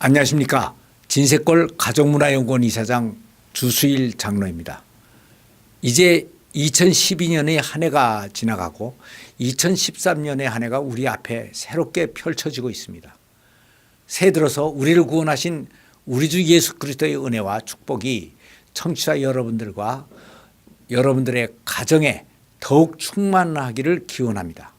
안녕하십니까. 진세골 가족문화연구원 이사장 주수일 장로입니다. 이제 2012년의 한 해가 지나가고 2013년의 한 해가 우리 앞에 새롭게 펼쳐지고 있습니다. 새해 들어서 우리를 구원하신 우리 주 예수 그리스도의 은혜와 축복이 청취자 여러분들과 여러분들의 가정에 더욱 충만하기를 기원합니다.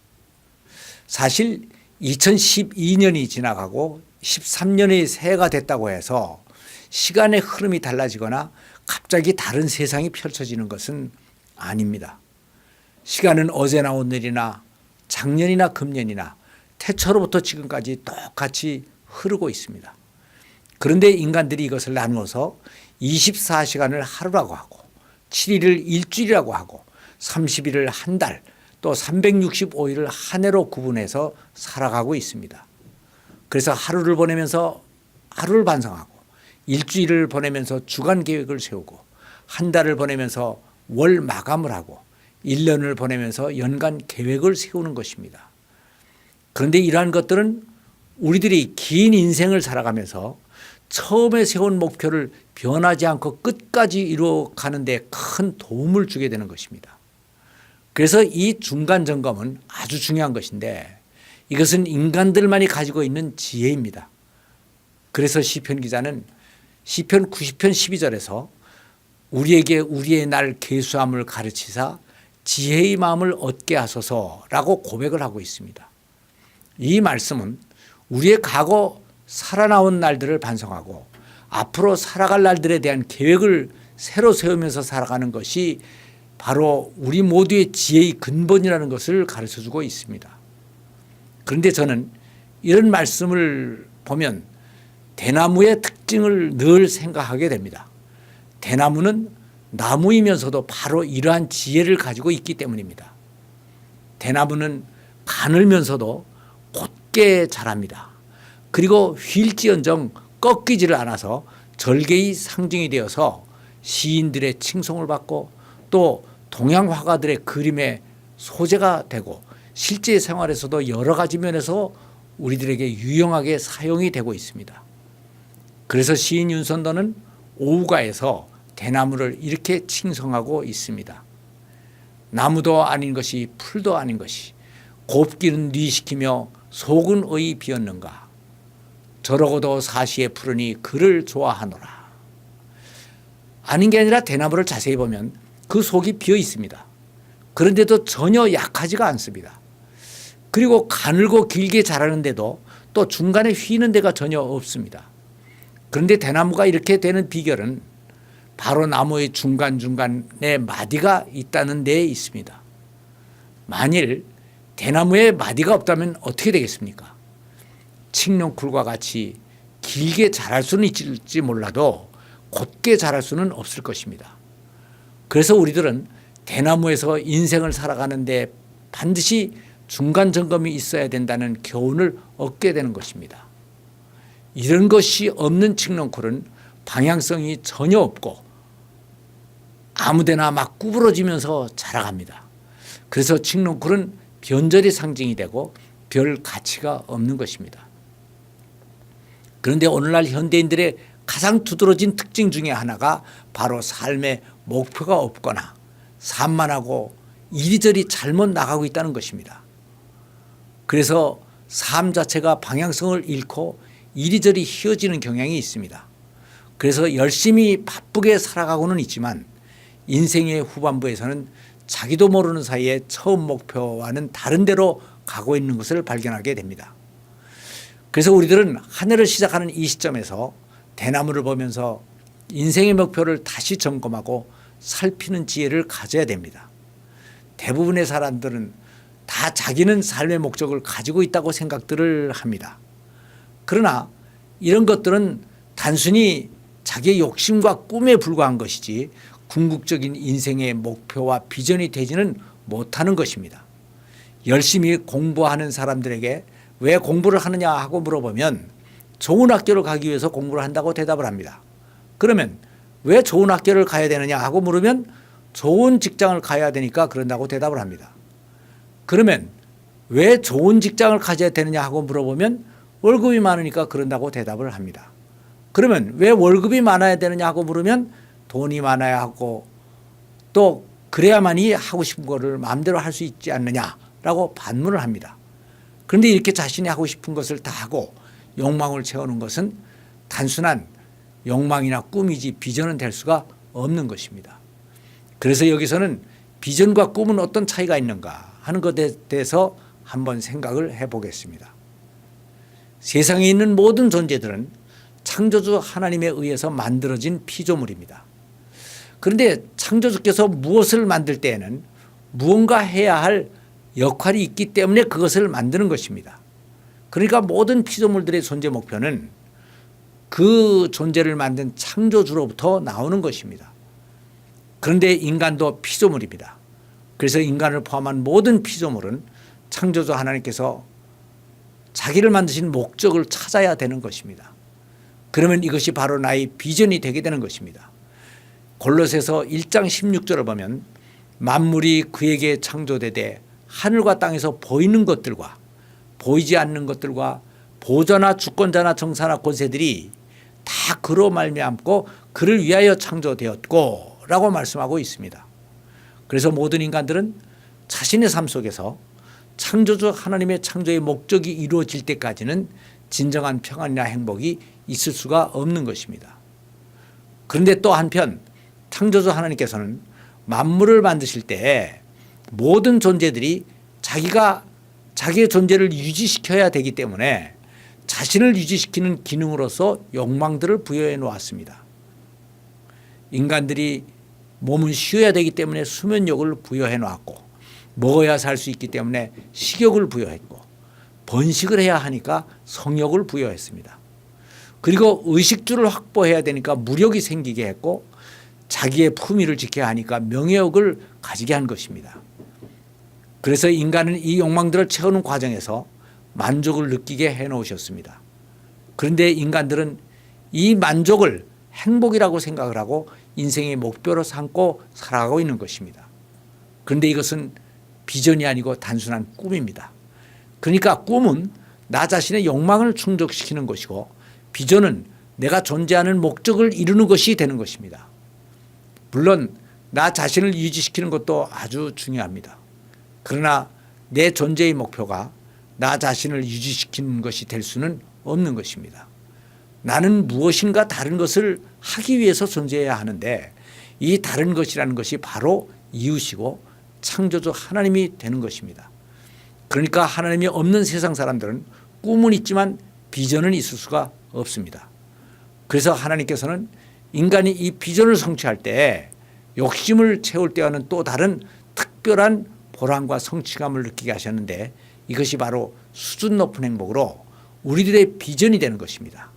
사실 2012년이 지나가고 13년의 새해가 됐다고 해서 시간의 흐름이 달라지거나 갑자기 다른 세상이 펼쳐지는 것은 아닙니다. 시간은 어제나 오늘이나 작년이나 금년이나 태초로부터 지금까지 똑같이 흐르고 있습니다. 그런데 인간들이 이것을 나누어서 24시간을 하루라고 하고 7일을 일주일이라고 하고 30일을 한 달, 또 365일을 한 해로 구분해서 살아가고 있습니다. 그래서 하루를 보내면서 하루를 반성하고 일주일을 보내면서 주간 계획을 세우고 한 달을 보내면서 월 마감을 하고 1년을 보내면서 연간 계획을 세우는 것입니다. 그런데 이러한 것들은 우리들이 긴 인생을 살아가면서 처음에 세운 목표를 변하지 않고 끝까지 이루어가는 데 큰 도움을 주게 되는 것입니다. 그래서 이 중간 점검은 아주 중요한 것인데 이것은 인간들만이 가지고 있는 지혜입니다. 그래서 시편 기자는 시편 90편 12절에서 우리에게 우리의 날 계수함을 가르치사 지혜의 마음을 얻게 하소서라고 고백을 하고 있습니다. 이 말씀은 우리의 과거 살아나온 날들을 반성하고 앞으로 살아갈 날들에 대한 계획을 새로 세우면서 살아가는 것이 바로 우리 모두의 지혜의 근본이라는 것을 가르쳐주고 있습니다. 그런데 저는 이런 말씀을 보면 대나무의 특징을 늘 생각하게 됩니다. 대나무는 나무이면서도 바로 이러한 지혜를 가지고 있기 때문입니다. 대나무는 가늘면서도 곧게 자랍니다. 그리고 휠지언정 꺾이지를 않아서 절개의 상징이 되어서 시인들의 칭송을 받고 또 동양 화가들의 그림의 소재가 되고 실제 생활에서도 여러 가지 면에서 우리들에게 유용하게 사용이 되고 있습니다. 그래서 시인 윤선도는 오우가에서 대나무를 이렇게 칭송하고 있습니다. 나무도 아닌 것이 풀도 아닌 것이 곱기는 뉘시키며 속은 의이 비었는가. 저러고도 사시에 푸르니 그를 좋아하노라. 아닌 게 아니라 대나무를 자세히 보면 그 속이 비어 있습니다. 그런데도 전혀 약하지가 않습니다. 그리고 가늘고 길게 자라는데도 또 중간에 휘는 데가 전혀 없습니다. 그런데 대나무가 이렇게 되는 비결은 바로 나무의 중간중간에 마디가 있다는 데에 있습니다. 만일 대나무에 마디가 없다면 어떻게 되겠습니까? 칡농쿨과 같이 길게 자랄 수는 있을지 몰라도 곧게 자랄 수는 없을 것입니다. 그래서 우리들은 대나무에서 인생을 살아가는데 반드시 중간 점검이 있어야 된다는 교훈을 얻게 되는 것입니다. 이런 것이 없는 칡농쿨은 방향성이 전혀 없고 아무데나 막 구부러지면서 자라갑니다. 그래서 칡농쿨은 변절의 상징이 되고 별 가치가 없는 것입니다. 그런데 오늘날 현대인들의 가장 두드러진 특징 중에 하나가 바로 삶의 목표가 없거나 산만하고 이리저리 잘못 나가고 있다는 것입니다. 그래서 삶 자체가 방향성을 잃고 이리저리 휘어지는 경향이 있습니다. 그래서 열심히 바쁘게 살아가고는 있지만 인생의 후반부에서는 자기도 모르는 사이에 처음 목표와는 다른 데로 가고 있는 것을 발견하게 됩니다. 그래서 우리들은 한 해를 시작하는 이 시점에서 대나무를 보면서 인생의 목표를 다시 점검하고 살피는 지혜를 가져야 됩니다. 대부분의 사람들은 다 자기는 삶의 목적을 가지고 있다고 생각들을 합니다. 그러나 이런 것들은 단순히 자기의 욕심과 꿈에 불과한 것이지 궁극적인 인생의 목표와 비전이 되지는 못하는 것입니다. 열심히 공부하는 사람들에게 왜 공부를 하느냐 하고 물어보면 좋은 학교를 가기 위해서 공부를 한다고 대답을 합니다. 그러면 왜 좋은 학교를 가야 되느냐 하고 물으면 좋은 직장을 가야 되니까 그런다고 대답을 합니다. 그러면 왜 좋은 직장을 가져야 되느냐 하고 물어보면 월급이 많으니까 그런다고 대답을 합니다. 그러면 왜 월급이 많아야 되느냐고 물으면 돈이 많아야 하고 또 그래야만이 하고 싶은 거를 마음대로 할 수 있지 않느냐라고 반문을 합니다. 그런데 이렇게 자신이 하고 싶은 것을 다 하고 욕망을 채우는 것은 단순한 욕망이나 꿈이지 비전은 될 수가 없는 것입니다. 그래서 여기서는 비전과 꿈은 어떤 차이가 있는가 하는 것에 대해서 한번 생각을 해보겠습니다. 세상에 있는 모든 존재들은 창조주 하나님에 의해서 만들어진 피조물입니다. 그런데 창조주께서 무엇을 만들 때에는 무언가 해야 할 역할이 있기 때문에 그것을 만드는 것입니다. 그러니까 모든 피조물들의 존재 목표는 그 존재를 만든 창조주로부터 나오는 것입니다. 그런데 인간도 피조물입니다. 그래서 인간을 포함한 모든 피조물은 창조주 하나님께서 자기를 만드신 목적을 찾아야 되는 것입니다. 그러면 이것이 바로 나의 비전이 되게 되는 것입니다. 골로새서 1장 16절을 보면 만물이 그에게 창조되되 하늘과 땅에서 보이는 것들과 보이지 않는 것들과 보좌나 주권자나 정사나 권세들이 다 그로 말미암고 그를 위하여 창조되었고 라고 말씀하고 있습니다. 그래서 모든 인간들은 자신의 삶 속에서 창조주 하나님의 창조의 목적이 이루어질 때까지는 진정한 평안이나 행복이 있을 수가 없는 것입니다. 그런데 또 한편 창조주 하나님께서는 만물을 만드실 때 모든 존재들이 자기의 존재를 유지시켜야 되기 때문에 자신을 유지시키는 기능으로서 욕망들을 부여해 놓았습니다. 인간들이 몸은 쉬어야 되기 때문에 수면욕을 부여해 놓았고 먹어야 살 수 있기 때문에 식욕을 부여했고 번식을 해야 하니까 성욕을 부여했습니다. 그리고 의식주를 확보해야 되니까 무력이 생기게 했고 자기의 품위를 지켜야 하니까 명예욕을 가지게 한 것입니다. 그래서 인간은 이 욕망들을 채우는 과정에서 만족을 느끼게 해놓으셨습니다. 그런데 인간들은 이 만족을 행복이라고 생각을 하고 인생의 목표로 삼고 살아가고 있는 것입니다. 그런데 이것은 비전이 아니고 단순한 꿈입니다. 그러니까 꿈은 나 자신의 욕망을 충족시키는 것이고 비전은 내가 존재하는 목적을 이루는 것이 되는 것입니다. 물론 나 자신을 유지시키는 것도 아주 중요합니다. 그러나 내 존재의 목표가 나 자신을 유지시키는 것이 될 수는 없는 것입니다. 나는 무엇인가 다른 것을 하기 위해서 존재해야 하는데 이 다른 것이라는 것이 바로 이웃이고 창조주 하나님이 되는 것입니다. 그러니까 하나님이 없는 세상 사람들은 꿈은 있지만 비전은 있을 수가 없습니다. 그래서 하나님께서는 인간이 이 비전을 성취할 때 욕심을 채울 때와는 또 다른 특별한 보람과 성취감을 느끼게 하셨는데 이것이 바로 수준 높은 행복으로 우리들의 비전이 되는 것입니다.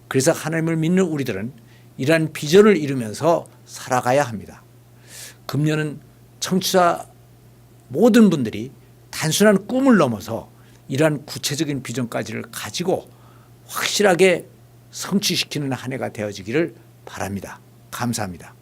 그래서 하나님을 믿는 우리들은 이러한 비전을 이루면서 살아가야 합니다. 금년은 청취자 모든 분들이 단순한 꿈을 넘어서 이러한 구체적인 비전까지를 가지고 확실하게 성취시키는 한 해가 되어지기를 바랍니다. 감사합니다.